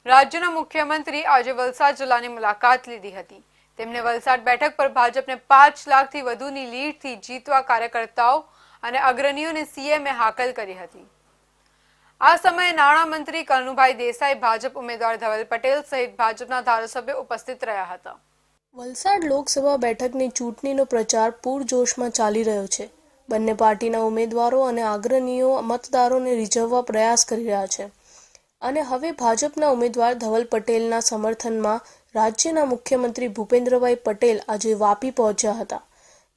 રાજ્યના મુખ્યમંત્રી આજે વલસાડ જિલ્લાની મુલાકાત લીધી હતી। તેમણે વલસાડ બેઠક પર ભાજપને 5 લાખથી વધુની લીડથી જીતવા કાર્યકર્તાઓ અને અગ્રણીઓને સીએમએ હાકલ કરી હતી। આ સમયે નાણામંત્રી કનુભાઈ દેસાઈ, ભાજપ ઉમેદવાર ધવલ પટેલ સહિત ભાજપના ધારાસભ્યો ઉપસ્થિત રહ્યા હતા। વલસાડ લોકસભા બેઠકની ચૂંટણીનો પ્રચાર પૂરજોશમાં ચાલી રહ્યો છે। બંને પાર્ટીના ઉમેદવારો અને અગ્રણીઓ મતદારોને રીઝવવા પ્રયાસ કરી રહ્યા છે અને હવે ભાજપના ઉમેદવાર ધવલ પટેલના સમર્થનમાં રાજ્યના મુખ્યમંત્રી ભૂપેન્દ્રભાઈ પટેલ આજે વાપી પહોંચ્યા હતા,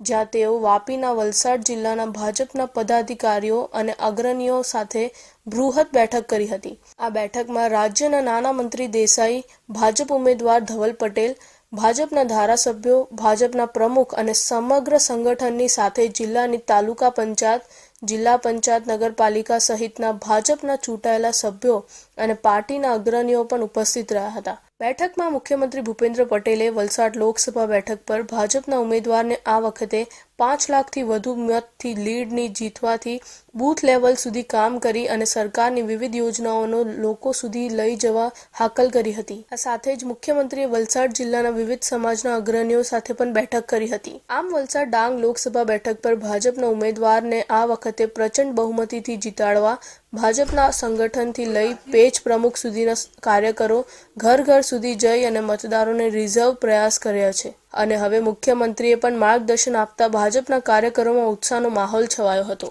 જ્યાં તેઓ વાપીના વલસાડ જિલ્લાના ભાજપના પદાધિકારીઓ અને અગ્રણીઓ સાથે બૃહદ બેઠક કરી હતી। આ બેઠકમાં રાજ્યના નાણામંત્રી દેસાઈ, ભાજપ ઉમેદવાર ધવલ પટેલ, ભાજપના ધારાસભ્યો, ભાજપના પ્રમુખ અને સમગ્ર સંગઠનની સાથે જિલ્લાની તાલુકા પંચાયત, જિલ્લા પંચાયત, નગરપાલિકા સહિતના ભાજપના ચૂંટાયેલા સભ્યો અને પાર્ટીના અગ્રણીઓ પણ ઉપસ્થિત રહ્યા હતા। બેઠકમાં મુખ્યમંત્રી ભૂપેન્દ્ર પટેલે વલસાડ લોકસભા બેઠક પર ભાજપના ઉમેદવારને આ વખતે 5 લાખથી વધુ મતથી લીડની જીતવાથી બૂથ લેવલ સુધી કામ કરી અને સરકારની વિવિધ યોજનાઓનો લોકો સુધી લઈ જવા હાકલ કરી હતી। આ સાથે જ મુખ્યમંત્રીએ વલસાડ જિલ્લાના વિવિધ સમાજના અગ્રણીઓ સાથે પણ બેઠક કરી હતી। આમ વલસાડ ડાંગ લોકસભા બેઠક પર ભાજપના ઉમેદવારને આ વખતે પ્રચંડ બહુમતીથી જીતાડવા ભાજપના સંગઠનથી લઈ પેજ પ્રમુખ સુધીના કાર્યકરો ઘર ઘર સુધી જઈ અને મતદારોને રીઝવ પ્રયાસ કર્યા છે અને હવે મુખ્યમંત્રીએ પણ માર્ગદર્શન આપતા ભાજપના કાર્યકરોમાં ઉત્સાહનો માહોલ છવાયો હતો।